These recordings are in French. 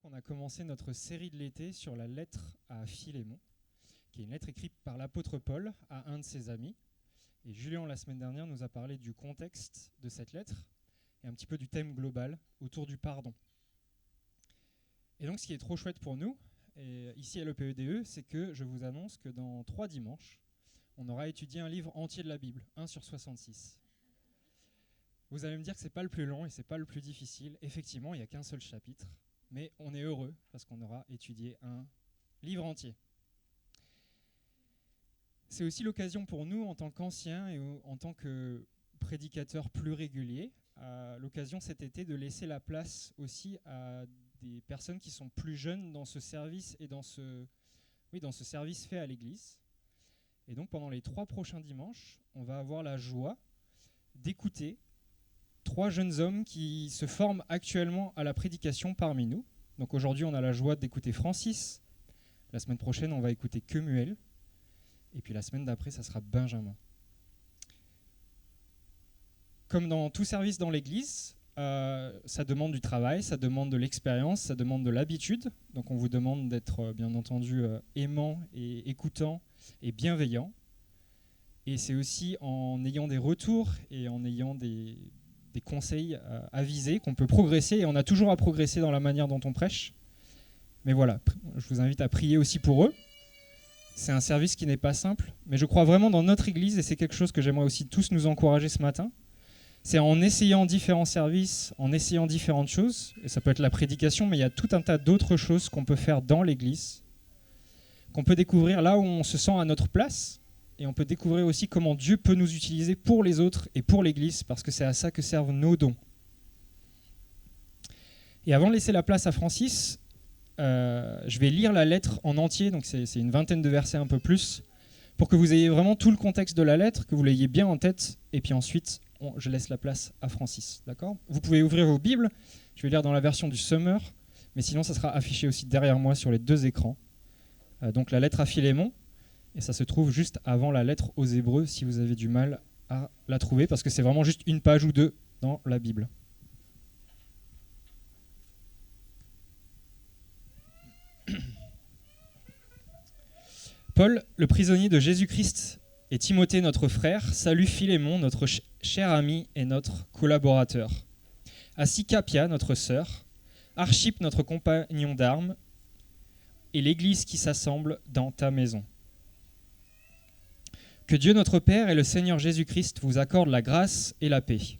On a commencé notre série de l'été sur la lettre à Philémon, qui est une lettre écrite par l'apôtre Paul à un de ses amis. Et Julien, la semaine dernière, nous a parlé du contexte de cette lettre et un petit peu du thème global autour du pardon. Et donc, ce qui est trop chouette pour nous, et ici à l'EPEDE, c'est que je vous annonce que dans 3 dimanches, on aura étudié un livre entier de la Bible, 1 sur 66. Vous allez me dire que ce n'est pas le plus long et ce n'est pas le plus difficile. Effectivement, il n'y a qu'un seul chapitre. Mais on est heureux parce qu'on aura étudié un livre entier. C'est aussi l'occasion pour nous, en tant qu'anciens et en tant que prédicateurs plus réguliers, l'occasion cet été de laisser la place aussi à des personnes qui sont plus jeunes dans ce service et dans ce service fait à l'Église. Et donc pendant les 3 prochains dimanches, on va avoir la joie d'écouter 3 jeunes hommes qui se forment actuellement à la prédication parmi nous. Donc aujourd'hui, on a la joie d'écouter Francis. La semaine prochaine, on va écouter Kemuel. Et puis la semaine d'après, ça sera Benjamin. Comme dans tout service dans l'Église, ça demande du travail, ça demande de l'expérience, ça demande de l'habitude. Donc on vous demande d'être bien entendu aimant et écoutant et bienveillant. Et c'est aussi en ayant des retours et en ayant des conseils avisés qu'on peut progresser, et on a toujours à progresser dans la manière dont on prêche. Mais voilà, je vous invite à prier aussi pour eux. C'est un service qui n'est pas simple, mais je crois vraiment dans notre Église, et c'est quelque chose que j'aimerais aussi tous nous encourager ce matin. C'est en essayant différents services, en essayant différentes choses, et ça peut être la prédication, mais il y a tout un tas d'autres choses qu'on peut faire dans l'Église, qu'on peut découvrir là où on se sent à notre place. Et on peut découvrir aussi comment Dieu peut nous utiliser pour les autres et pour l'Église, parce que c'est à ça que servent nos dons. Et avant de laisser la place à Francis, je vais lire la lettre en entier, donc c'est une vingtaine de versets, un peu plus, pour que vous ayez vraiment tout le contexte de la lettre, que vous l'ayez bien en tête, et puis ensuite, je laisse la place à Francis. D'accord ? Vous pouvez ouvrir vos Bibles, je vais lire dans la version du Summer, mais sinon ça sera affiché aussi derrière moi sur les 2 écrans. Donc la lettre à Philémon. Et ça se trouve juste avant la lettre aux Hébreux, si vous avez du mal à la trouver, parce que c'est vraiment juste une page ou 2 dans la Bible. Paul, le prisonnier de Jésus-Christ, et Timothée, notre frère, salue Philémon, notre cher ami et notre collaborateur, ainsi qu'Appia, notre sœur, Archippe, notre compagnon d'armes, et l'Église qui s'assemble dans ta maison. Que Dieu notre Père et le Seigneur Jésus-Christ vous accordent la grâce et la paix.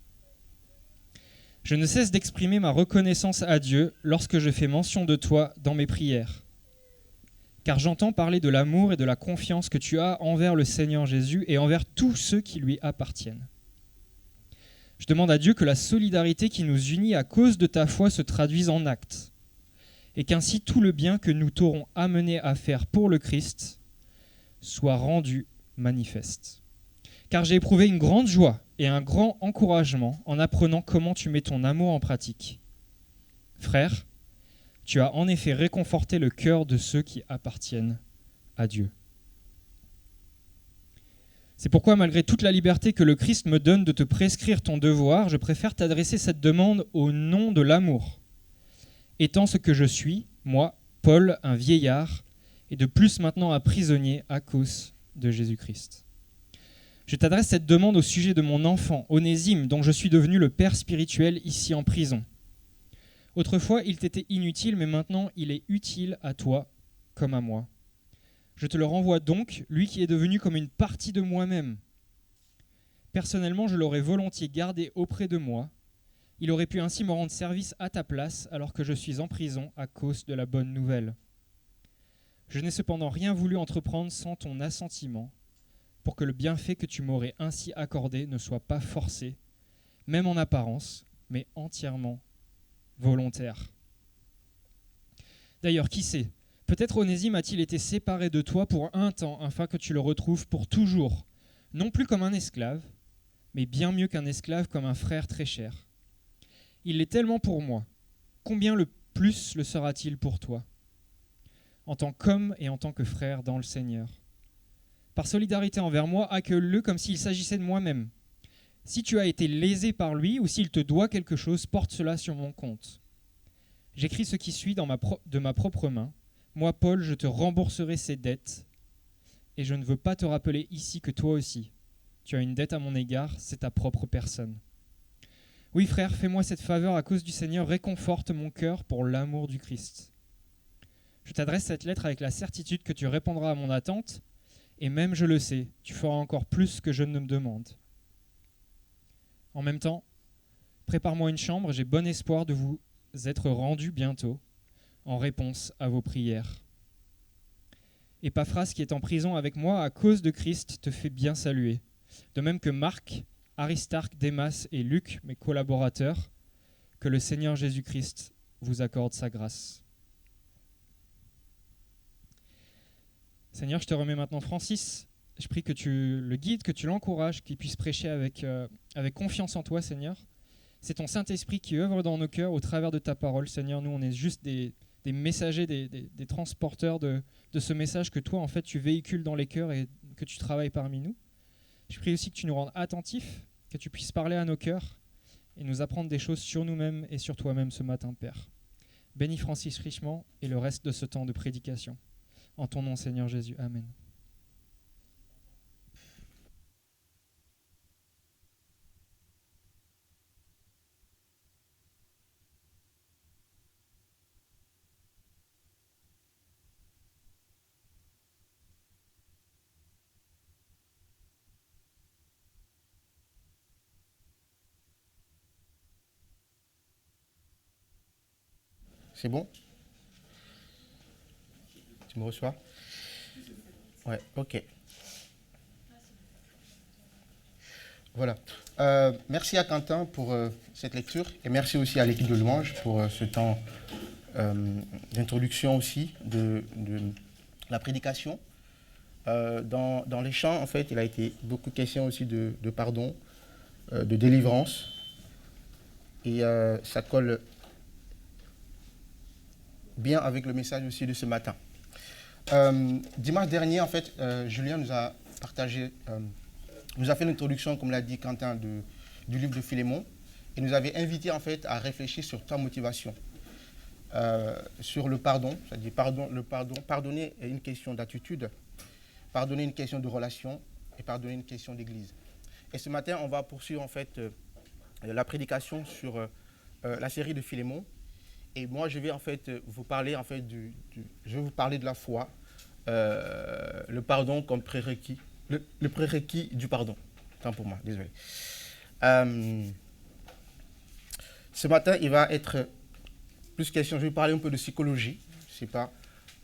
Je ne cesse d'exprimer ma reconnaissance à Dieu lorsque je fais mention de toi dans mes prières, car j'entends parler de l'amour et de la confiance que tu as envers le Seigneur Jésus et envers tous ceux qui lui appartiennent. Je demande à Dieu que la solidarité qui nous unit à cause de ta foi se traduise en actes, et qu'ainsi tout le bien que nous t'aurons amené à faire pour le Christ soit rendu manifeste. Car j'ai éprouvé une grande joie et un grand encouragement en apprenant comment tu mets ton amour en pratique. Frère, tu as en effet réconforté le cœur de ceux qui appartiennent à Dieu. C'est pourquoi, malgré toute la liberté que le Christ me donne de te prescrire ton devoir, je préfère t'adresser cette demande au nom de l'amour. Étant ce que je suis, moi, Paul, un vieillard, et de plus maintenant un prisonnier à cause de Jésus-Christ. Je t'adresse cette demande au sujet de mon enfant, Onésime, dont je suis devenu le père spirituel ici en prison. Autrefois, il t'était inutile, mais maintenant il est utile à toi comme à moi. Je te le renvoie donc, lui qui est devenu comme une partie de moi-même. Personnellement, je l'aurais volontiers gardé auprès de moi. Il aurait pu ainsi me rendre service à ta place alors que je suis en prison à cause de la bonne nouvelle. Je n'ai cependant rien voulu entreprendre sans ton assentiment, pour que le bienfait que tu m'aurais ainsi accordé ne soit pas forcé, même en apparence, mais entièrement volontaire. D'ailleurs, qui sait, peut-être Onésime a-t-il été séparé de toi pour un temps, afin que tu le retrouves pour toujours, non plus comme un esclave, mais bien mieux qu'un esclave, comme un frère très cher. Il l'est tellement pour moi, combien le plus le sera-t-il pour toi ? En tant qu'homme et en tant que frère dans le Seigneur. Par solidarité envers moi, accueille-le comme s'il s'agissait de moi-même. Si tu as été lésé par lui ou s'il te doit quelque chose, porte cela sur mon compte. J'écris ce qui suit de ma propre main. Moi, Paul, je te rembourserai ces dettes, et je ne veux pas te rappeler ici que toi aussi, tu as une dette à mon égard, c'est ta propre personne. Oui, frère, fais-moi cette faveur à cause du Seigneur, réconforte mon cœur pour l'amour du Christ. Je t'adresse cette lettre avec la certitude que tu répondras à mon attente, et même je le sais, tu feras encore plus que je ne me demande. En même temps, prépare-moi une chambre, j'ai bon espoir de vous être rendu bientôt, en réponse à vos prières. Épaphras, qui est en prison avec moi à cause de Christ, te fait bien saluer. De même que Marc, Aristarque, Démas et Luc, mes collaborateurs, que le Seigneur Jésus-Christ vous accorde sa grâce. Seigneur, je te remets maintenant Francis. Je prie que tu le guides, que tu l'encourages, qu'il puisse prêcher avec confiance en toi, Seigneur. C'est ton Saint-Esprit qui œuvre dans nos cœurs au travers de ta parole, Seigneur. Nous, on est juste des messagers, des transporteurs de ce message que toi, en fait, tu véhicules dans les cœurs et que tu travailles parmi nous. Je prie aussi que tu nous rendes attentifs, que tu puisses parler à nos cœurs et nous apprendre des choses sur nous-mêmes et sur toi-même ce matin, Père. Bénis Francis richement et le reste de ce temps de prédication. En ton nom, Seigneur Jésus. Amen. C'est bon? Tu me reçois? Ouais, ok. Voilà. Merci à Quentin pour cette lecture et merci aussi à l'équipe de Louange pour ce temps d'introduction aussi de la prédication. Dans les chants, en fait, il a été beaucoup question aussi de pardon, de délivrance et ça colle bien avec le message aussi de ce matin. Dimanche dernier, en fait, Julien nous a partagé, nous a fait l'introduction, comme l'a dit Quentin, du livre de Philémon, et nous avait invité en fait à réfléchir sur 3 motivations. Sur le pardon, c'est-à-dire pardonner est une question d'attitude, pardonner une question de relation et pardonner une question d'église. Et ce matin, on va poursuivre en fait la prédication sur la série de Philémon. Et moi, je vais en fait vous parler en fait je vais vous parler de la foi, le pardon comme prérequis, le prérequis du pardon. Tant pour moi, désolé. Ce matin, il va être plus question. Je vais parler un peu de psychologie. Je sais pas.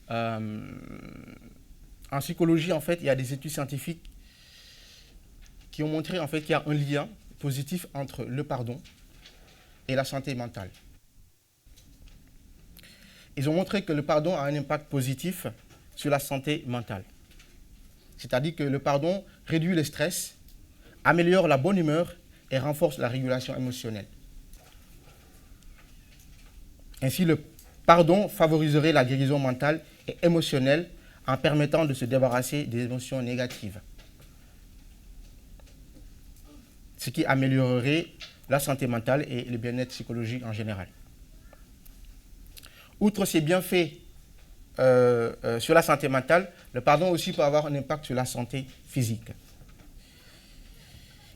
En psychologie, en fait, il y a des études scientifiques qui ont montré en fait qu'il y a un lien positif entre le pardon et la santé mentale. Ils ont montré que le pardon a un impact positif sur la santé mentale. C'est-à-dire que le pardon réduit le stress, améliore la bonne humeur et renforce la régulation émotionnelle. Ainsi, le pardon favoriserait la guérison mentale et émotionnelle en permettant de se débarrasser des émotions négatives, ce qui améliorerait la santé mentale et le bien-être psychologique en général. Outre ses bienfaits sur la santé mentale, le pardon aussi peut avoir un impact sur la santé physique.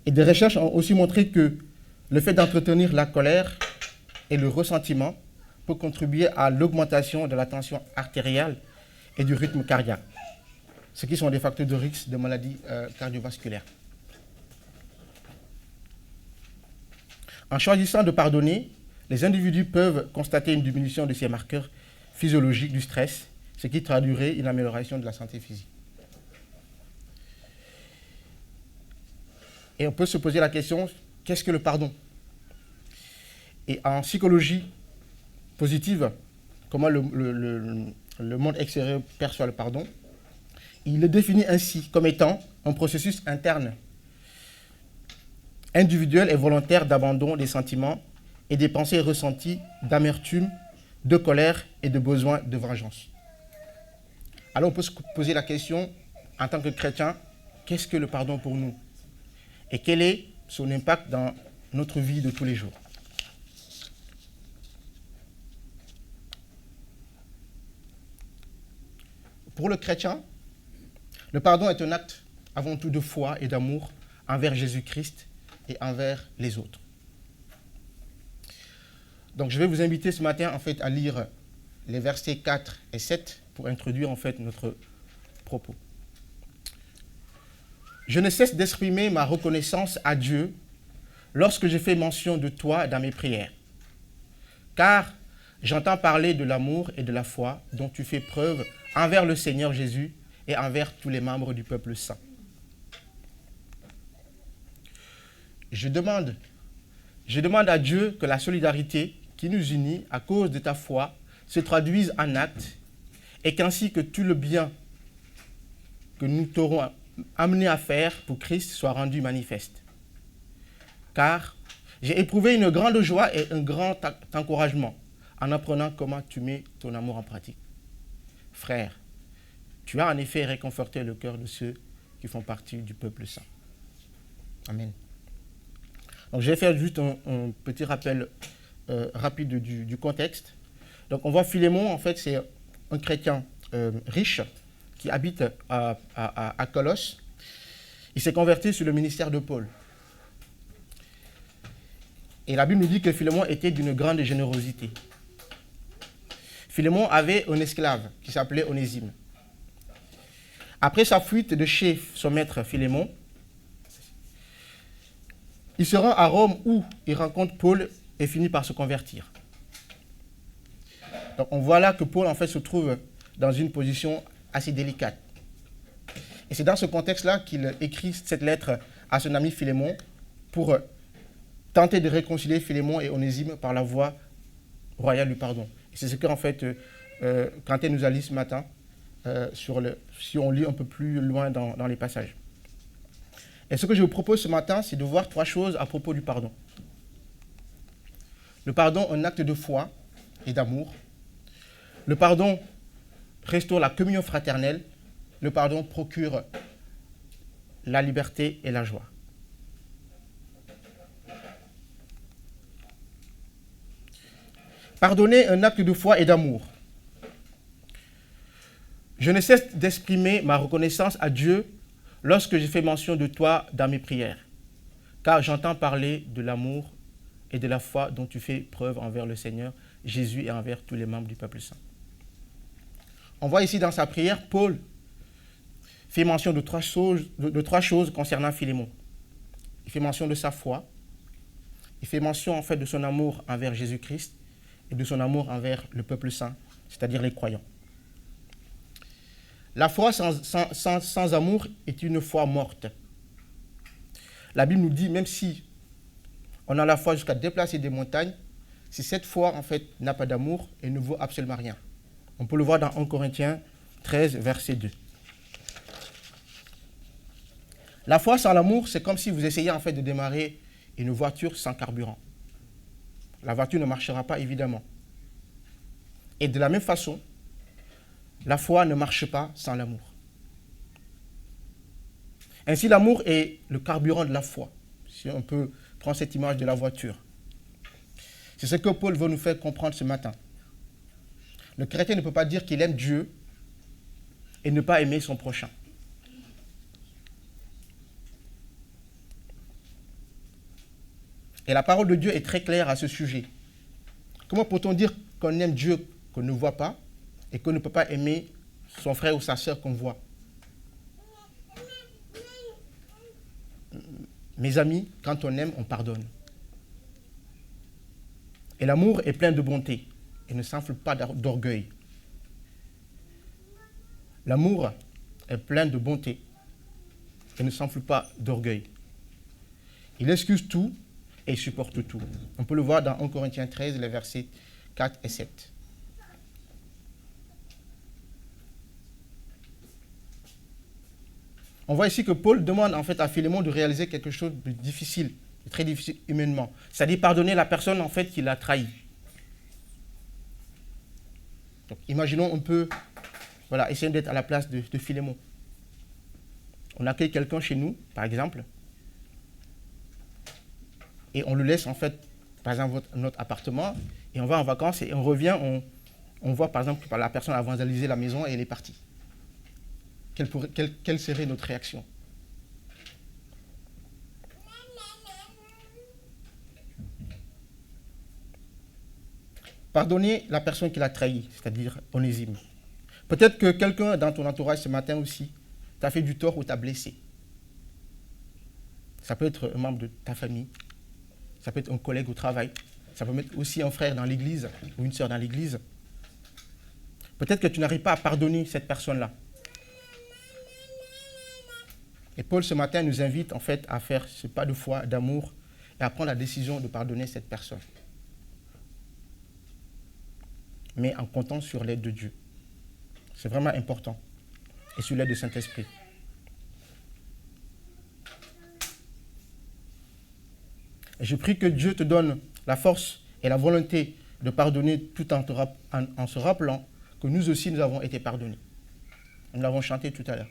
Et des recherches ont aussi montré que le fait d'entretenir la colère et le ressentiment peut contribuer à l'augmentation de la tension artérielle et du rythme cardiaque, ce qui sont des facteurs de risque de maladies cardiovasculaires. En choisissant de pardonner, les individus peuvent constater une diminution de ces marqueurs physiologiques du stress, ce qui traduirait une amélioration de la santé physique. Et on peut se poser la question, qu'est-ce que le pardon? Et en psychologie positive, comment le monde extérieur perçoit le pardon, il le définit ainsi comme étant un processus interne, individuel et volontaire d'abandon des sentiments et des pensées ressenties d'amertume, de colère et de besoin de vengeance. Alors on peut se poser la question, en tant que chrétien, qu'est-ce que le pardon pour nous? Et quel est son impact dans notre vie de tous les jours? pour le chrétien, le pardon est un acte avant tout de foi et d'amour envers Jésus-Christ et envers les autres. Donc je vais vous inviter ce matin en fait à lire les versets 4 et 7 pour introduire en fait notre propos. Je ne cesse d'exprimer ma reconnaissance à Dieu lorsque je fais mention de toi dans mes prières, car j'entends parler de l'amour et de la foi dont tu fais preuve envers le Seigneur Jésus et envers tous les membres du peuple saint. Je demande à Dieu que la solidarité qui nous unit à cause de ta foi se traduise en actes et qu'ainsi que tout le bien que nous t'aurons amené à faire pour Christ soit rendu manifeste. Car j'ai éprouvé une grande joie et un grand encouragement en apprenant comment tu mets ton amour en pratique. Frère, tu as en effet réconforté le cœur de ceux qui font partie du peuple saint. Amen. Donc je vais faire juste un petit rappel rapide du contexte. Donc on voit Philémon, en fait c'est un chrétien riche qui habite à Colosse. Il s'est converti sur le ministère de Paul. Et la Bible nous dit que Philémon était d'une grande générosité. Philémon avait un esclave qui s'appelait Onésime. Après sa fuite de chez son maître Philémon, il se rend à Rome où il rencontre Paul et finit par se convertir. Donc on voit là que Paul en fait se trouve dans une position assez délicate. Et c'est dans ce contexte-là qu'il écrit cette lettre à son ami Philémon pour tenter de réconcilier Philémon et Onésime par la voie royale du pardon. Et c'est ce que en fait Quentin nous a lu ce matin si on lit un peu plus loin dans les passages. Et ce que je vous propose ce matin, c'est de voir 3 choses à propos du pardon. Le pardon, un acte de foi et d'amour. Le pardon restaure la communion fraternelle. Le pardon procure la liberté et la joie. Pardonner, un acte de foi et d'amour. Je ne cesse d'exprimer ma reconnaissance à Dieu lorsque je fais mention de toi dans mes prières, car j'entends parler de l'amour et de la foi dont tu fais preuve envers le Seigneur Jésus et envers tous les membres du peuple saint. On voit ici dans sa prière, Paul fait mention de 3 choses concernant Philémon. Il fait mention de sa foi, il fait mention en fait de son amour envers Jésus-Christ et de son amour envers le peuple saint, c'est-à-dire les croyants. La foi sans amour est une foi morte. La Bible nous dit, même si on a la foi jusqu'à déplacer des montagnes, si cette foi en fait n'a pas d'amour, elle ne vaut absolument rien. On peut le voir dans 1 Corinthiens 13, verset 2. La foi sans l'amour, c'est comme si vous essayez en fait de démarrer une voiture sans carburant. La voiture ne marchera pas, évidemment. Et de la même façon, la foi ne marche pas sans l'amour. Ainsi, l'amour est le carburant de la foi, si on peut prendre cette image de la voiture. C'est ce que Paul veut nous faire comprendre ce matin. Le chrétien ne peut pas dire qu'il aime Dieu et ne pas aimer son prochain. Et la parole de Dieu est très claire à ce sujet. Comment peut-on dire qu'on aime Dieu qu'on ne voit pas et qu'on ne peut pas aimer son frère ou sa sœur qu'on voit? Mes amis, quand on aime, on pardonne. Et l'amour est plein de bonté et ne s'enfle pas d'orgueil. L'amour est plein de bonté et ne s'enfle pas d'orgueil. Il excuse tout et il supporte tout. On peut le voir dans 1 Corinthiens 13, les versets 4 et 7. On voit ici que Paul demande en fait à Philémon de réaliser quelque chose de difficile, de très difficile humainement. C'est-à-dire pardonner la personne en fait qui l'a trahi. Donc, imaginons on peut essayer d'être à la place de Philémon. On accueille quelqu'un chez nous, par exemple, et on le laisse en fait, par exemple, notre appartement, et on va en vacances et on revient, on voit par exemple que la personne a vandalisé la maison et elle est partie. quelle serait notre réaction? Pardonner la personne qui l'a trahi, c'est-à-dire Onésime. Peut-être que quelqu'un dans ton entourage ce matin aussi t'a fait du tort ou t'a blessé. Ça peut être un membre de ta famille, ça peut être un collègue au travail, ça peut être aussi un frère dans l'église ou une sœur dans l'église. Peut-être que tu n'arrives pas à pardonner cette personne-là. Et Paul ce matin nous invite en fait à faire ce pas de foi, d'amour et à prendre la décision de pardonner cette personne. Mais en comptant sur l'aide de Dieu. C'est vraiment important. Et sur l'aide du Saint-Esprit. Et je prie que Dieu te donne la force et la volonté de pardonner tout en se rappelant que nous aussi, nous avons été pardonnés. Nous l'avons chanté tout à l'heure.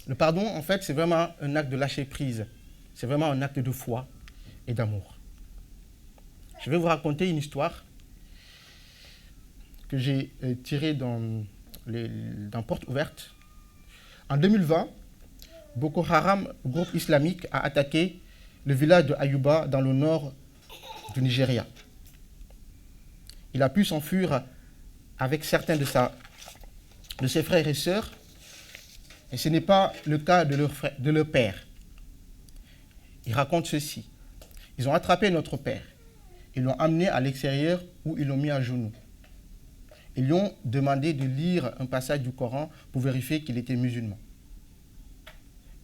Le pardon, en fait, c'est vraiment un acte de lâcher prise. C'est vraiment un acte de foi et d'amour. Je vais vous raconter une histoire que j'ai tirée dans Porte Ouverte. En 2020, Boko Haram, groupe islamique, a attaqué le village de Ayuba dans le nord du Nigeria. Il a pu s'enfuir avec certains de ses frères et sœurs, et ce n'est pas le cas de leur père. Il raconte ceci. Ils ont attrapé notre père. Ils l'ont amené à l'extérieur où ils l'ont mis à genoux. Ils lui ont demandé de lire un passage du Coran pour vérifier qu'il était musulman.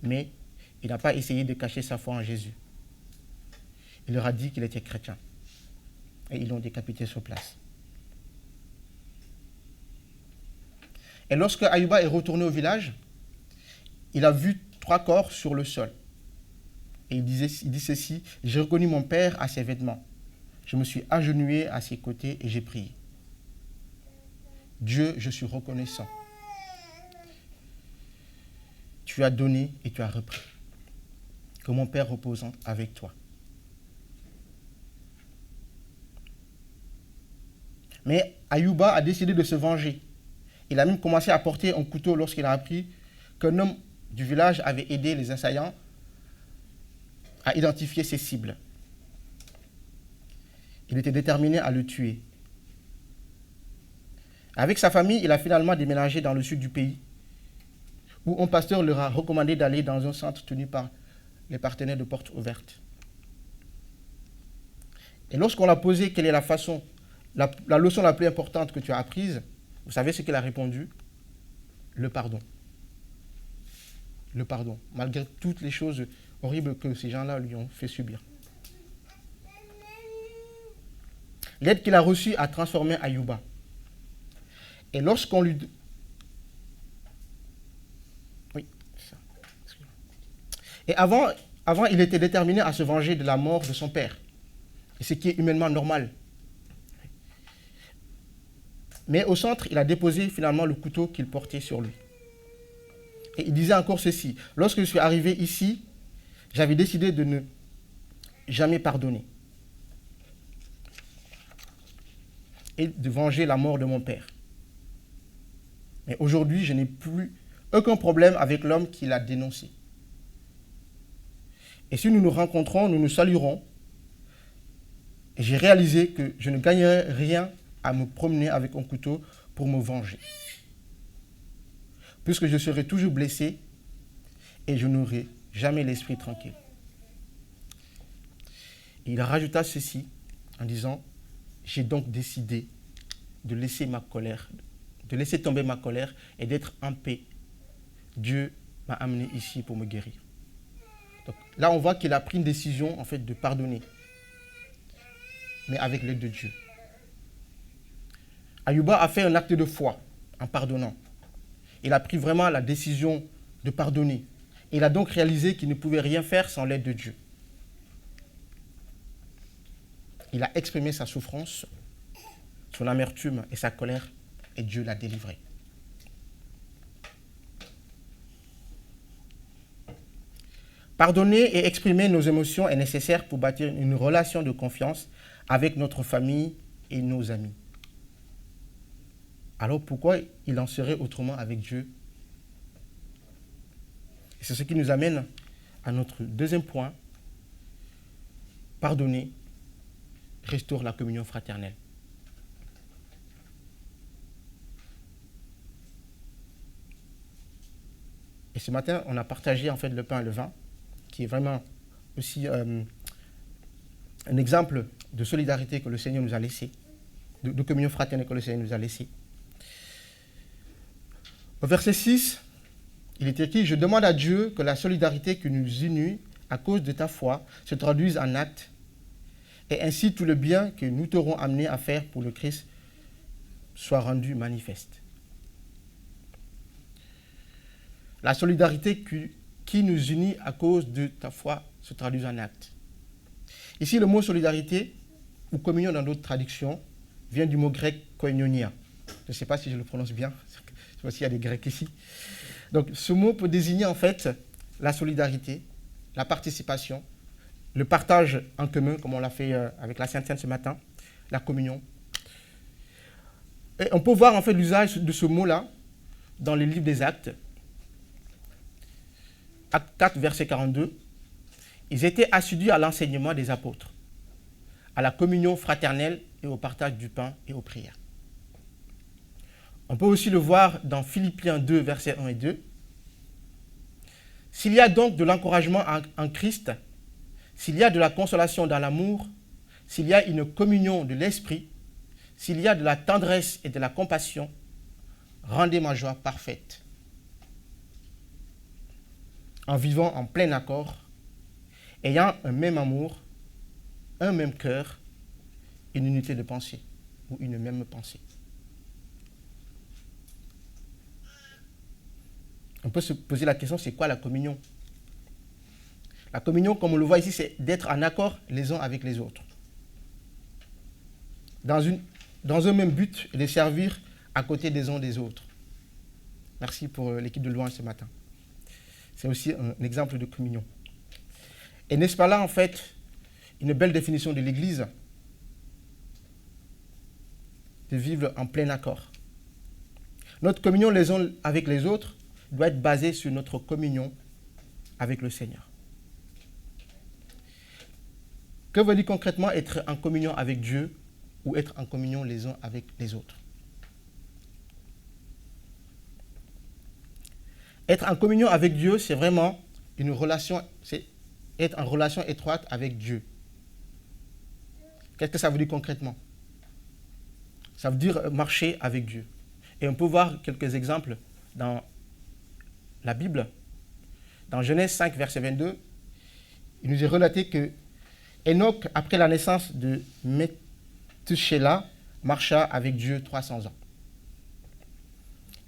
Mais il n'a pas essayé de cacher sa foi en Jésus. Il leur a dit qu'il était chrétien. Et ils l'ont décapité sur place. Et lorsque Ayuba est retourné au village, il a vu 3 corps sur le sol. Et il dit ceci: j'ai reconnu mon père à ses vêtements. Je me suis agenouillé à ses côtés et j'ai prié. Dieu, je suis reconnaissant. Tu as donné et tu as repris. Que mon père repose avec toi. Mais Ayuba a décidé de se venger. Il a même commencé à porter un couteau lorsqu'il a appris qu'un homme du village avait aidé les assaillants à identifier ses cibles. Il était déterminé à le tuer. Avec sa famille, il a finalement déménagé dans le sud du pays, où un pasteur leur a recommandé d'aller dans un centre tenu par les partenaires de Porte Ouverte. Et lorsqu'on l'a posé quelle est la leçon la plus importante que tu as apprise, vous savez ce qu'il a répondu? Le pardon. Le pardon, malgré toutes les choses horribles que ces gens-là lui ont fait subir. L'aide qu'il a reçue a transformé Ayuba. Et lorsqu'on lui... Oui, c'est ça. Et avant, il était déterminé à se venger de la mort de son père. Et ce qui est humainement normal. Mais au centre, il a déposé finalement le couteau qu'il portait sur lui. Et il disait encore ceci: lorsque je suis arrivé ici, j'avais décidé de ne jamais pardonner et de venger la mort de mon père. Mais aujourd'hui, je n'ai plus aucun problème avec l'homme qui l'a dénoncé. Et si nous nous rencontrons, nous nous saluerons. Et j'ai réalisé que je ne gagnerais rien à me promener avec un couteau pour me venger. Puisque je serai toujours blessé et je n'aurai jamais l'esprit tranquille. Et il rajouta ceci en disant: j'ai donc décidé de laisser tomber ma colère et d'être en paix. Dieu m'a amené ici pour me guérir. Donc, là, on voit qu'il a pris une décision en fait de pardonner, mais avec l'aide de Dieu. Ayuba a fait un acte de foi en pardonnant. Il a pris vraiment la décision de pardonner. Il a donc réalisé qu'il ne pouvait rien faire sans l'aide de Dieu. Il a exprimé sa souffrance, son amertume et sa colère, et Dieu l'a délivré. Pardonner et exprimer nos émotions est nécessaire pour bâtir une relation de confiance avec notre famille et nos amis. alors pourquoi il en serait autrement avec Dieu? Et c'est ce qui nous amène à notre deuxième point. Pardonner restaure la communion fraternelle. Et ce matin, on a partagé en fait le pain et le vin, qui est vraiment aussi un exemple de solidarité que le Seigneur nous a laissé, de communion fraternelle que le Seigneur nous a laissé. Au verset 6, il est écrit « Je demande à Dieu que la solidarité qui nous unit à cause de ta foi se traduise en actes, et ainsi tout le bien que nous t'aurons amené à faire pour le Christ soit rendu manifeste. » La solidarité qui nous unit à cause de ta foi se traduit en actes. Ici, le mot solidarité, ou communion dans d'autres traductions, vient du mot grec koinonia. Je ne sais pas si je le prononce bien, je sais pas s'il y a des Grecs ici. Donc, ce mot peut désigner en fait la solidarité, la participation, le partage en commun, comme on l'a fait avec la Sainte Seine ce matin, la communion. Et on peut voir en fait l'usage de ce mot-là dans les livres des Actes. Acte 4, verset 42. Ils étaient assidus à l'enseignement des apôtres, à la communion fraternelle et au partage du pain et aux prières. On peut aussi le voir dans Philippiens 2, versets 1 et 2. S'il y a donc de l'encouragement en Christ, s'il y a de la consolation dans l'amour, s'il y a une communion de l'esprit, s'il y a de la tendresse et de la compassion, rendez ma joie parfaite, en vivant en plein accord, ayant un même amour, un même cœur, une unité de pensée ou une même pensée. On peut se poser la question, c'est quoi la communion? La communion, comme on le voit ici, c'est d'être en accord les uns avec les autres. Dans un même but, et de servir à côté des uns des autres. Merci pour l'équipe de louange ce matin. C'est aussi un exemple de communion. Et n'est-ce pas là, en fait, une belle définition de l'Église? De vivre en plein accord. Notre communion les uns avec les autres doit être basée sur notre communion avec le Seigneur. Que veut dire concrètement être en communion avec Dieu ou être en communion les uns avec les autres? Être en communion avec Dieu, c'est vraiment une relation, c'est être en relation étroite avec Dieu. Qu'est-ce que ça veut dire concrètement? Ça veut dire marcher avec Dieu. Et on peut voir quelques exemples dans la Bible. Dans Genèse 5, verset 22, il nous est relaté que Enoch, après la naissance de Methushélah, marcha avec Dieu 300 ans.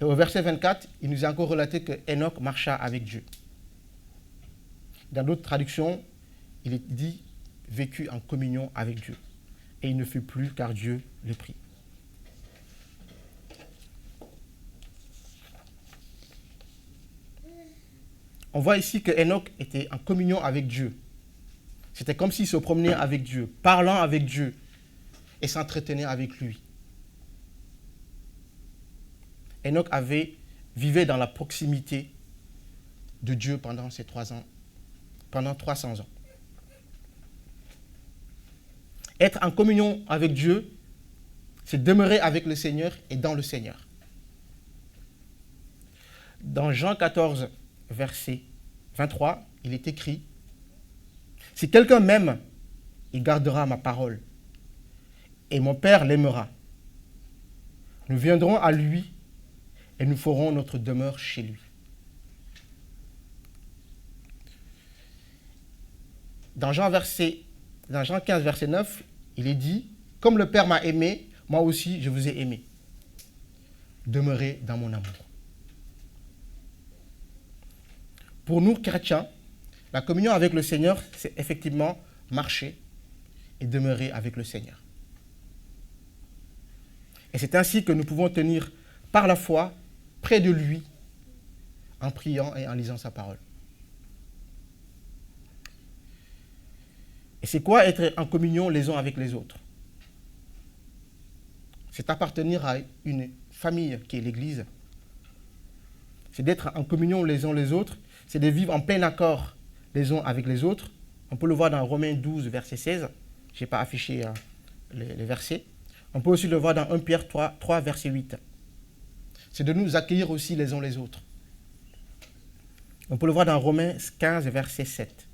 Et au verset 24, il nous est encore relaté que Enoch marcha avec Dieu. Dans d'autres traductions, il est dit vécu en communion avec Dieu. Et il ne fut plus car Dieu le prit. On voit ici que Enoch était en communion avec Dieu. C'était comme s'il se promenait avec Dieu, parlant avec Dieu et s'entretenait avec lui. Enoch vivait dans la proximité de Dieu pendant ces 3 ans, pendant 300 ans. Être en communion avec Dieu, c'est demeurer avec le Seigneur et dans le Seigneur. Dans Jean 14, verset 23, il est écrit « Si quelqu'un m'aime, il gardera ma parole, et mon Père l'aimera. Nous viendrons à lui et nous ferons notre demeure chez lui. » Dans Jean 15, verset 9, il est dit « Comme le Père m'a aimé, moi aussi je vous ai aimé. Demeurez dans mon amour. » Pour nous, chrétiens, la communion avec le Seigneur, c'est effectivement marcher et demeurer avec le Seigneur. Et c'est ainsi que nous pouvons tenir par la foi près de lui en priant et en lisant sa parole. Et c'est quoi être en communion les uns avec les autres? c'est appartenir à une famille qui est l'Église. C'est d'être en communion les uns les autres. C'est de vivre en plein accord les uns avec les autres. On peut le voir dans Romains 12, verset 16. Je n'ai pas affiché les versets. On peut aussi le voir dans 1 Pierre 3, verset 8. C'est de nous accueillir aussi les uns les autres. On peut le voir dans Romains 15, verset 7.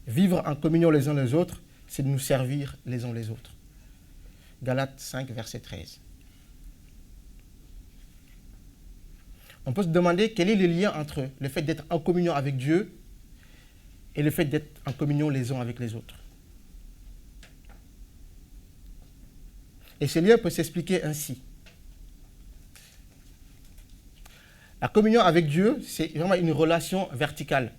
Vivre en communion les uns les autres, c'est de nous servir les uns les autres. Galates 5, verset 13. On peut se demander quel est le lien entre le fait d'être en communion avec Dieu et le fait d'être en communion les uns avec les autres. Et ce lien peut s'expliquer ainsi. La communion avec Dieu, c'est vraiment une relation verticale.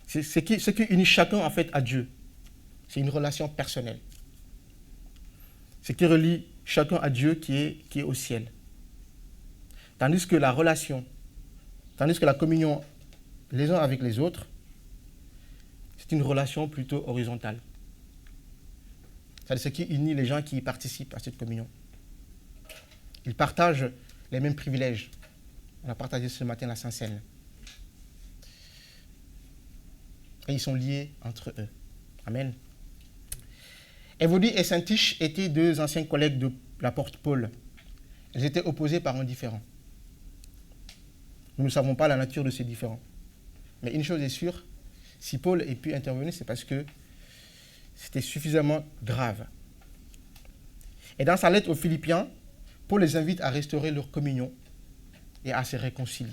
C'est ce qui unit chacun en fait à Dieu. C'est une relation personnelle. Ce qui relie chacun à Dieu qui est au ciel. Tandis que la communion les uns avec les autres, c'est une relation plutôt horizontale. C'est ce qui unit les gens qui y participent à cette communion. Ils partagent les mêmes privilèges. On a partagé ce matin la Sainte-Seine. Et ils sont liés entre eux. Amen. Évodie et Saint-Tiche étaient deux anciens collègues de l'apôtre Paul. Ils étaient opposés par un différend. Nous ne savons pas la nature de ces différends. Mais une chose est sûre, si Paul ait pu intervenir, c'est parce que c'était suffisamment grave. Et dans sa lettre aux Philippiens, Paul les invite à restaurer leur communion et à se réconcilier.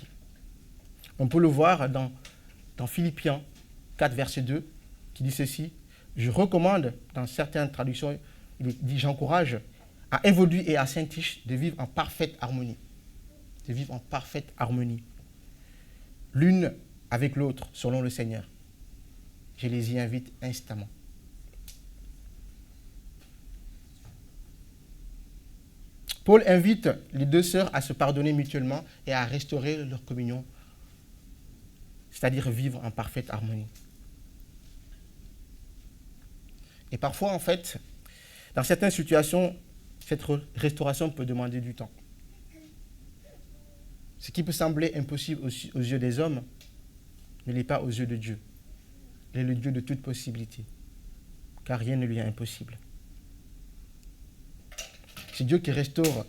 On peut le voir dans Philippiens 4, verset 2, qui dit ceci. Je recommande, dans certaines traductions, il dit j'encourage à Évodie et à Saint-Tiche de vivre en parfaite harmonie. De vivre en parfaite harmonie. L'une avec l'autre, selon le Seigneur. Je les y invite instamment. Paul invite les deux sœurs à se pardonner mutuellement et à restaurer leur communion, c'est-à-dire vivre en parfaite harmonie. Et parfois, en fait, dans certaines situations, cette restauration peut demander du temps. Ce qui peut sembler impossible aux yeux des hommes ne l'est pas aux yeux de Dieu. Il est le Dieu de toute possibilité, car rien ne lui est impossible. C'est Dieu qui restaure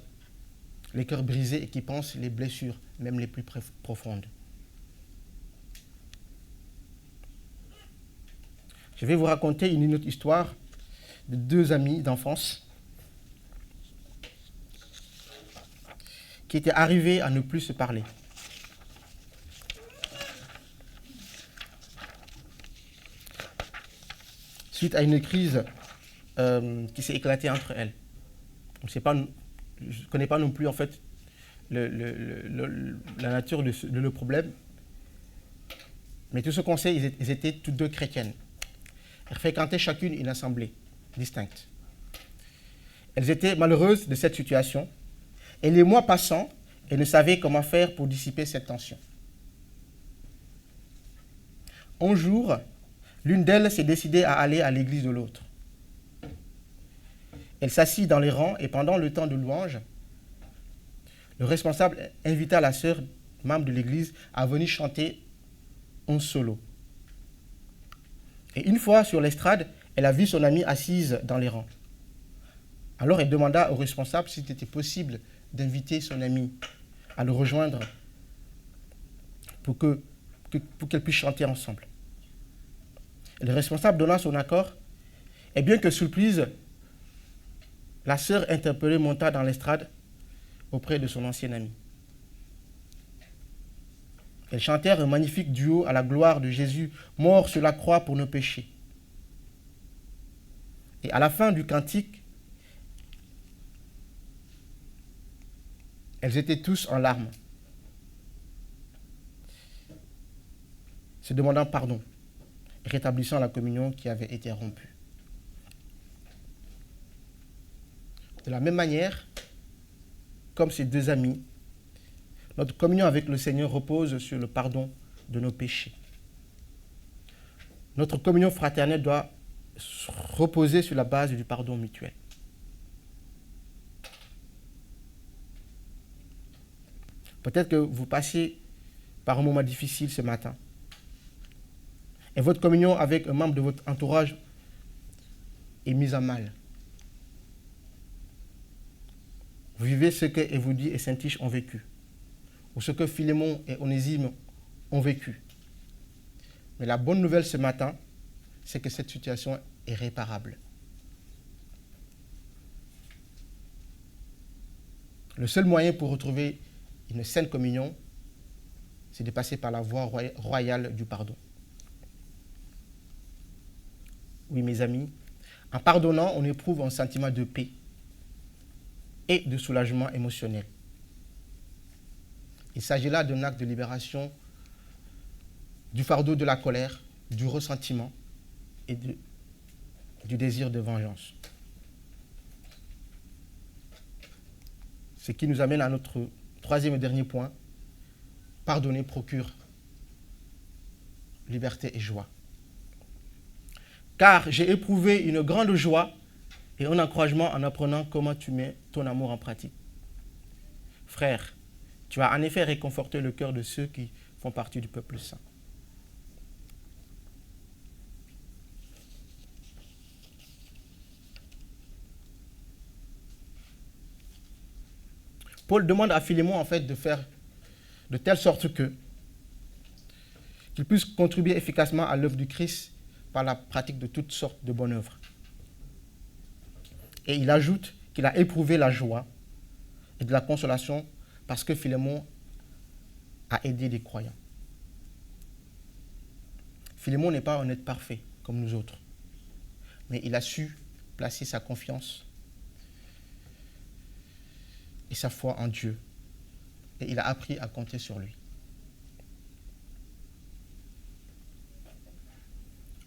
les cœurs brisés et qui pense les blessures, même les plus profondes. Je vais vous raconter une autre histoire de deux amis d'enfance qui étaient arrivés à ne plus se parler. Suite à une crise qui s'est éclatée entre elles. Je ne connais pas non plus en fait la nature de le problème, mais tout ce qu'on sait, ils étaient toutes deux chrétiennes. Elles fréquentaient chacune une assemblée distincte. Elles étaient malheureuses de cette situation, et les mois passant, elles ne savaient comment faire pour dissiper cette tension. Un jour, l'une d'elles s'est décidée à aller à l'église de l'autre. Elle s'assit dans les rangs et pendant le temps de louange, le responsable invita la sœur, membre de l'église, à venir chanter un solo. Et une fois sur l'estrade, elle a vu son amie assise dans les rangs. Alors elle demanda au responsable s'il était possible d'inviter son amie à le rejoindre pour qu'elle puisse chanter ensemble. Et le responsable donna son accord, et bien que surprise, la sœur interpellée monta dans l'estrade auprès de son ancien ami. Elles chantèrent un magnifique duo à la gloire de Jésus, mort sur la croix pour nos péchés. Et à la fin du cantique, elles étaient tous en larmes, se demandant pardon, et rétablissant la communion qui avait été rompue. De la même manière, comme ces deux amis, notre communion avec le Seigneur repose sur le pardon de nos péchés. Notre communion fraternelle doit reposer sur la base du pardon mutuel. Peut-être que vous passez par un moment difficile ce matin. Et votre communion avec un membre de votre entourage est mise à mal. Vous vivez ce que Évodie et Saint-Tiche ont vécu, ou ce que Philémon et Onésime ont vécu. Mais la bonne nouvelle ce matin, c'est que cette situation est réparable. Le seul moyen pour retrouver une saine communion, c'est de passer par la voie royale du pardon. Oui, mes amis, en pardonnant, on éprouve un sentiment de paix et de soulagement émotionnel. Il s'agit là d'un acte de libération du fardeau de la colère, du ressentiment et du désir de vengeance. Ce qui nous amène à notre troisième et dernier point. Pardonner procure liberté et joie. Car j'ai éprouvé une grande joie et un encouragement en apprenant comment tu mets ton amour en pratique. Frère, tu as en effet réconforté le cœur de ceux qui font partie du peuple saint. Paul demande à Philémon en fait de faire de telle sorte qu'il puisse contribuer efficacement à l'œuvre du Christ par la pratique de toutes sortes de bonnes œuvres. Et il ajoute qu'il a éprouvé la joie et de la consolation parce que Philémon a aidé des croyants. Philémon n'est pas un être parfait comme nous autres, mais il a su placer sa confiance et sa foi en Dieu. Et il a appris à compter sur lui.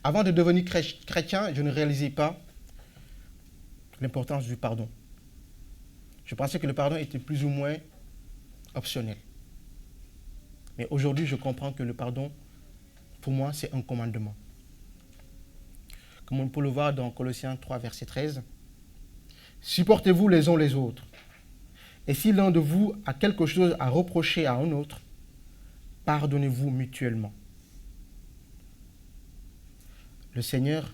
Avant de devenir chrétien, je ne réalisais pas l'importance du pardon. Je pensais que le pardon était plus ou moins optionnel. Mais aujourd'hui, je comprends que le pardon, pour moi, c'est un commandement. Comme on peut le voir dans Colossiens 3, verset 13. « Supportez-vous les uns les autres. Et si l'un de vous a quelque chose à reprocher à un autre, pardonnez-vous mutuellement. » Le Seigneur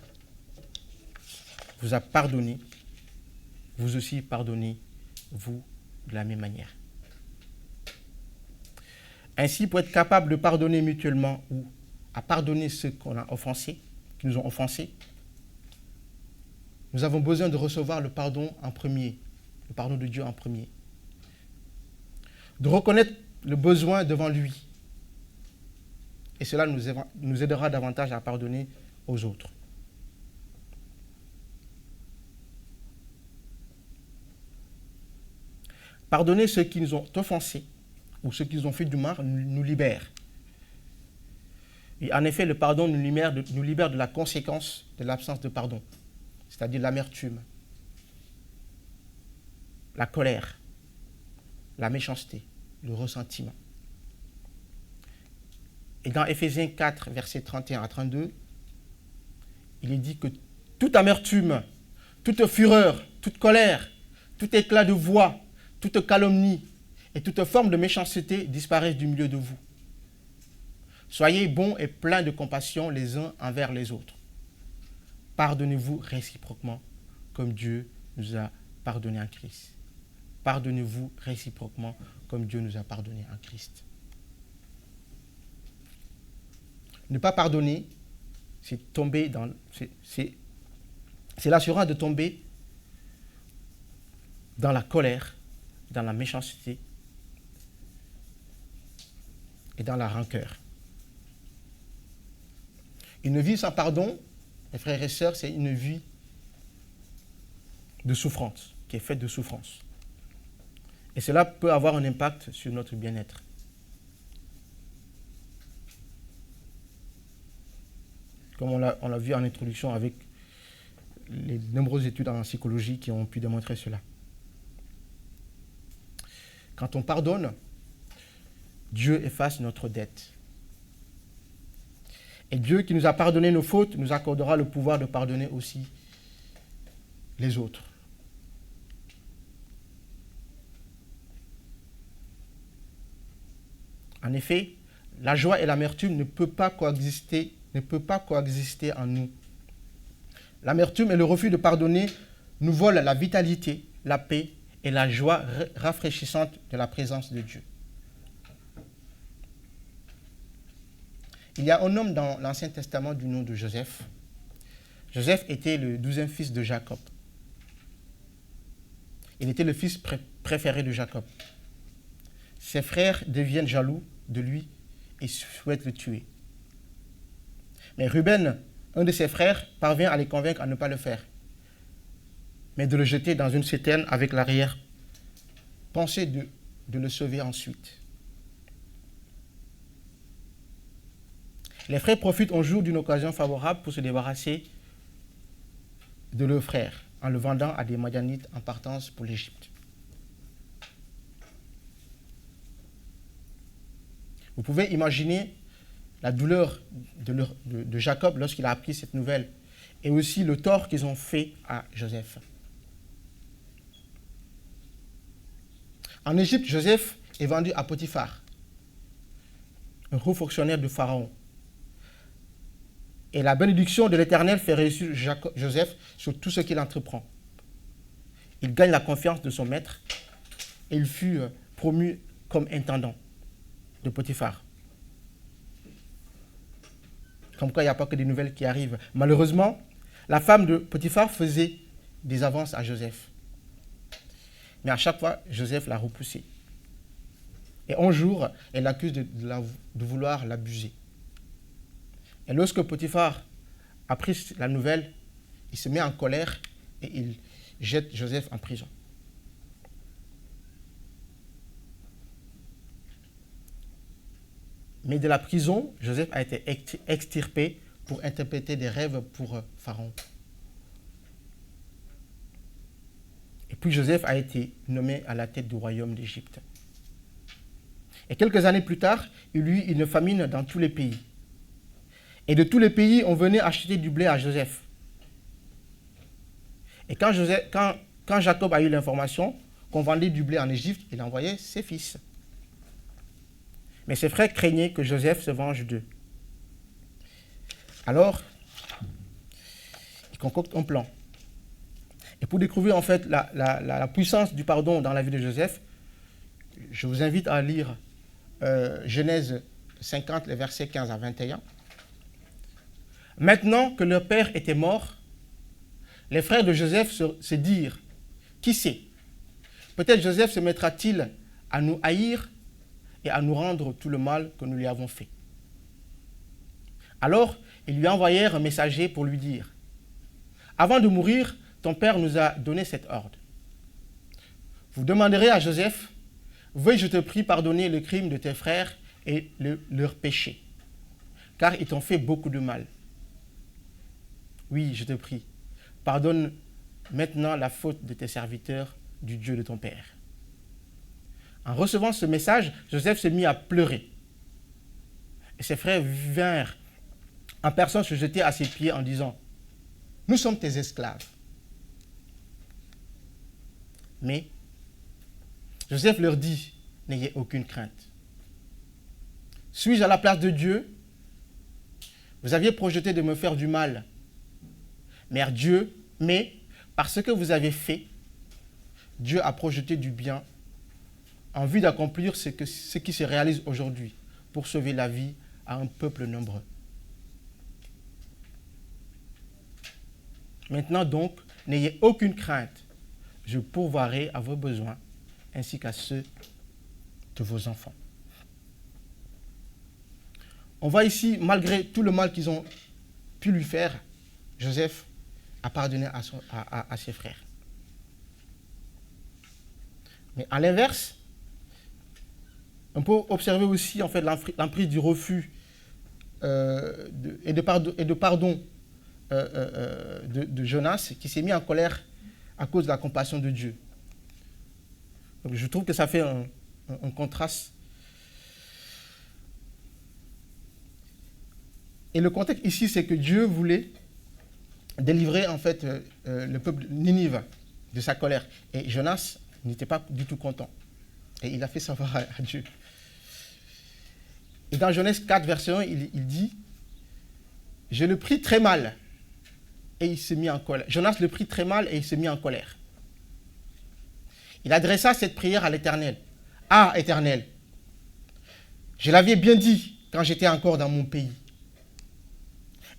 vous a pardonné, vous aussi pardonnez-vous de la même manière. Ainsi, pour être capable de pardonner mutuellement ou à pardonner ceux qu'on a offensés, qui nous ont offensés, nous avons besoin de recevoir le pardon en premier, le pardon de Dieu en premier. De reconnaître le besoin devant lui. Et cela nous aidera davantage à pardonner aux autres. Pardonner ceux qui nous ont offensés ou ceux qui nous ont fait du mal nous libère. Et en effet, le pardon nous libère de la conséquence de l'absence de pardon, c'est-à-dire l'amertume, la colère, la méchanceté, le ressentiment. Et dans Éphésiens 4, versets 31 à 32, il est dit que toute amertume, toute fureur, toute colère, tout éclat de voix, toute calomnie et toute forme de méchanceté disparaissent du milieu de vous. Soyez bons et pleins de compassion les uns envers les autres. Pardonnez-vous réciproquement comme Dieu nous a pardonné en Christ. Pardonnez-vous réciproquement comme Dieu nous a pardonné en Christ. Ne pas pardonner, c'est l'assurance de tomber dans la colère, dans la méchanceté et dans la rancœur. Une vie sans pardon, mes frères et sœurs, c'est une vie de souffrance, qui est faite de souffrance. Et cela peut avoir un impact sur notre bien-être. Comme on l'a vu en introduction avec les nombreuses études en psychologie qui ont pu démontrer cela. Quand on pardonne, Dieu efface notre dette. Et Dieu qui nous a pardonné nos fautes nous accordera le pouvoir de pardonner aussi les autres. En effet, la joie et l'amertume ne peuvent pas coexister en nous. L'amertume et le refus de pardonner nous volent la vitalité, la paix et la joie rafraîchissante de la présence de Dieu. Il y a un homme dans l'Ancien Testament du nom de Joseph. Joseph était le 12e fils de Jacob. Il était le fils préféré de Jacob. Ses frères deviennent jaloux de lui et souhaitent le tuer. Mais Ruben, un de ses frères, parvient à les convaincre à ne pas le faire, mais de le jeter dans une citerne avec l'arrière-pensée de le sauver ensuite. Les frères profitent un jour d'une occasion favorable pour se débarrasser de leur frère en le vendant à des Madianites en partance pour l'Égypte. Vous pouvez imaginer la douleur de Jacob lorsqu'il a appris cette nouvelle et aussi le tort qu'ils ont fait à Joseph. En Égypte, Joseph est vendu à Potiphar, un haut fonctionnaire de Pharaon. Et la bénédiction de l'Éternel fait réussir Joseph sur tout ce qu'il entreprend. Il gagne la confiance de son maître et il fut promu comme intendant de Potiphar. Comme quoi, il n'y a pas que des nouvelles qui arrivent. Malheureusement, la femme de Potiphar faisait des avances à Joseph. Mais à chaque fois, Joseph l'a repoussée. Et un jour, elle l'accuse de vouloir l'abuser. Et lorsque Potiphar a pris la nouvelle, il se met en colère et il jette Joseph en prison. Mais de la prison, Joseph a été extirpé pour interpréter des rêves pour Pharaon. Et puis Joseph a été nommé à la tête du royaume d'Égypte. Et quelques années plus tard, il y eut une famine dans tous les pays. Et de tous les pays, on venait acheter du blé à Joseph. Et quand Jacob a eu l'information qu'on vendait du blé en Égypte, il a envoyé ses fils. Mais ses frères craignaient que Joseph se venge d'eux. Alors, ils concoctent un plan. Et pour découvrir en fait la puissance du pardon dans la vie de Joseph, je vous invite à lire Genèse 50, les versets 15 à 21. Maintenant que leur père était mort, les frères de Joseph se dirent, qui sait, peut-être Joseph se mettra-t-il à nous haïr et à nous rendre tout le mal que nous lui avons fait. Alors, ils lui envoyèrent un messager pour lui dire, avant de mourir, ton père nous a donné cet ordre. Vous demanderez à Joseph, veuille, je te prie, pardonner le crime de tes frères et leur péché, car ils t'ont fait beaucoup de mal. Oui, je te prie, pardonne maintenant la faute de tes serviteurs, du Dieu de ton père. En recevant ce message, Joseph se mit à pleurer. Et ses frères vinrent en personne se jeter à ses pieds en disant, nous sommes tes esclaves. Mais Joseph leur dit, n'ayez aucune crainte. Suis-je à la place de Dieu? Vous aviez projeté de me faire du mal. Mais par ce que vous avez fait, Dieu a projeté du bien en vue d'accomplir ce qui se réalise aujourd'hui pour sauver la vie à un peuple nombreux. Maintenant donc, n'ayez aucune crainte. Je pourvoirai à vos besoins ainsi qu'à ceux de vos enfants. On voit ici, malgré tout le mal qu'ils ont pu lui faire, Joseph a pardonné à ses frères. Mais à l'inverse, on peut observer aussi en fait, l'emprise du refus et de pardon de Jonas, qui s'est mis en colère à cause de la compassion de Dieu. Donc, je trouve que ça fait un contraste. Et le contexte ici, c'est que Dieu voulait délivrer en fait le peuple de Ninive de sa colère. Et Jonas n'était pas du tout content. Et il a fait savoir à Dieu. Et dans Genèse 4, verset 1, il dit « Je le pris très mal. » Et il s'est mis en colère. Jonas le prit très mal et il s'est mis en colère. Il adressa cette prière à l'Éternel. « Ah, Éternel, je l'avais bien dit quand j'étais encore dans mon pays.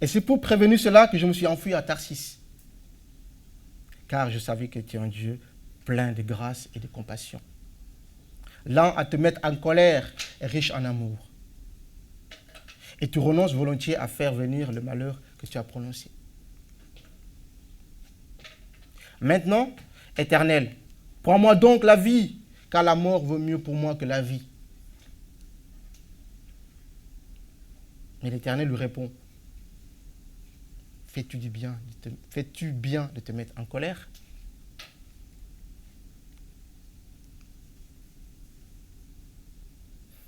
Et c'est pour prévenir cela que je me suis enfui à Tarsis. Car je savais que tu es un Dieu plein de grâce et de compassion, lent à te mettre en colère et riche en amour. Et tu renonces volontiers à faire venir le malheur que tu as prononcé. Maintenant, Éternel, prends-moi donc la vie, car la mort vaut mieux pour moi que la vie. » Mais l'Éternel lui répond, « Fais-tu bien de te mettre en colère ?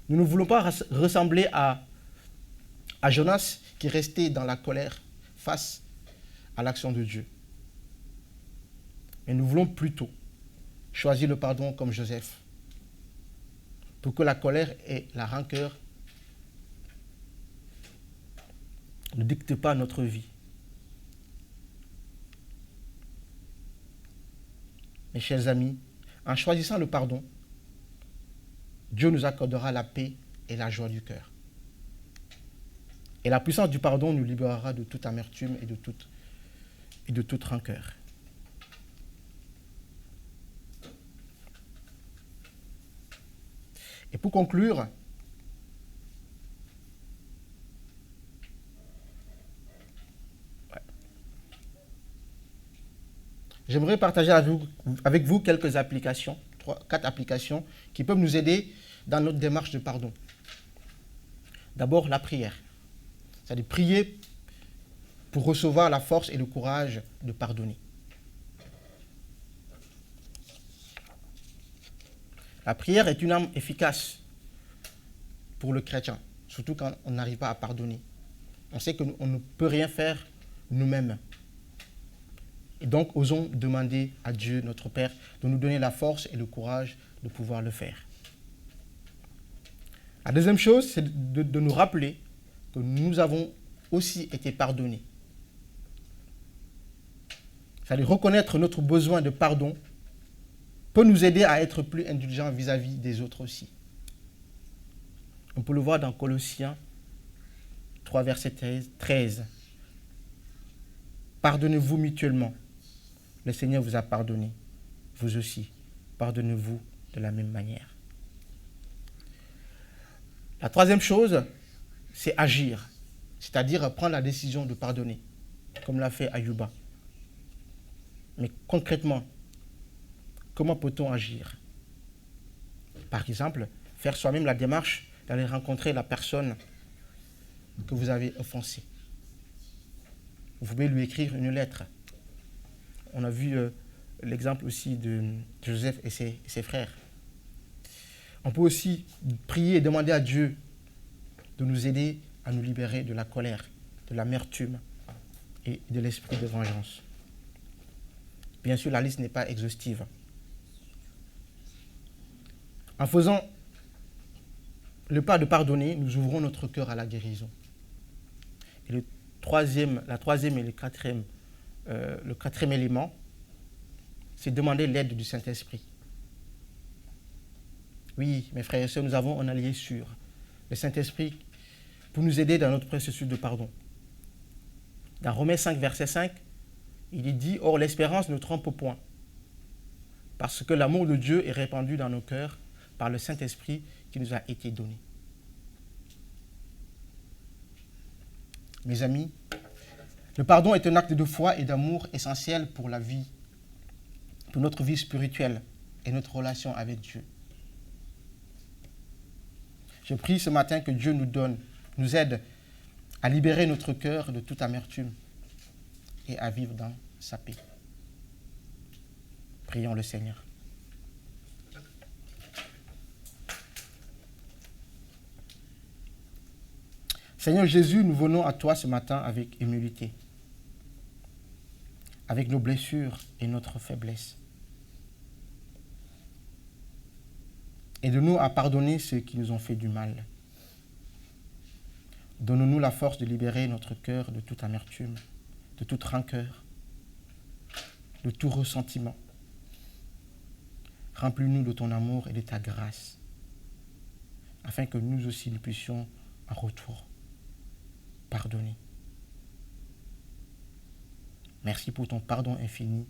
Nous ne voulons pas ressembler à Jonas qui restait dans la colère face à l'action de Dieu. Mais nous voulons plutôt choisir le pardon comme Joseph, pour que la colère et la rancœur ne dictent pas notre vie. Mes chers amis, en choisissant le pardon, Dieu nous accordera la paix et la joie du cœur. Et la puissance du pardon nous libérera de toute amertume et de toute rancœur. Et pour conclure, j'aimerais partager avec vous quelques applications, 4 applications qui peuvent nous aider dans notre démarche de pardon. D'abord, la prière. C'est-à-dire prier pour recevoir la force et le courage de pardonner. La prière est une arme efficace pour le chrétien, surtout quand on n'arrive pas à pardonner. On sait qu'on ne peut rien faire nous-mêmes. Et donc, osons demander à Dieu, notre Père, de nous donner la force et le courage de pouvoir le faire. La deuxième chose, c'est de nous rappeler que nous avons aussi été pardonnés. C'est-à-dire reconnaître notre besoin de pardon peut nous aider à être plus indulgents vis-à-vis des autres aussi. On peut le voir dans Colossiens 3, verset 13. Pardonnez-vous mutuellement. Le Seigneur vous a pardonné. Vous aussi, pardonnez-vous de la même manière. La troisième chose, c'est agir. C'est-à-dire prendre la décision de pardonner, comme l'a fait Ayuba. Mais concrètement, comment peut-on agir? Par exemple, faire soi-même la démarche d'aller rencontrer la personne que vous avez offensée. Vous pouvez lui écrire une lettre. On a vu l'exemple aussi de Joseph et ses frères. On peut aussi prier et demander à Dieu de nous aider à nous libérer de la colère, de l'amertume et de l'esprit de vengeance. Bien sûr, la liste n'est pas exhaustive. En faisant le pas de pardonner, nous ouvrons notre cœur à la guérison. Et la troisième et le quatrième élément, c'est demander l'aide du Saint-Esprit. Oui, mes frères et sœurs, nous avons un allié sûr, le Saint-Esprit, pour nous aider dans notre processus de pardon. Dans Romains 5, verset 5, il est dit « Or, l'espérance ne trompe point, parce que l'amour de Dieu est répandu dans nos cœurs par le Saint-Esprit qui nous a été donné. » Mes amis, le pardon est un acte de foi et d'amour essentiel pour la vie, pour notre vie spirituelle et notre relation avec Dieu. Je prie ce matin que Dieu nous aide à libérer notre cœur de toute amertume et à vivre dans sa paix. Prions le Seigneur. Seigneur Jésus, nous venons à toi ce matin avec humilité, avec nos blessures et notre faiblesse. Aide-nous à pardonner ceux qui nous ont fait du mal. Donne-nous la force de libérer notre cœur de toute amertume, de toute rancœur, de tout ressentiment. Remplis-nous de ton amour et de ta grâce, afin que nous aussi nous puissions en retour pardonner. Merci pour ton pardon infini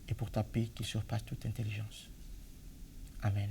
et pour ta paix qui surpasse toute intelligence. Amen.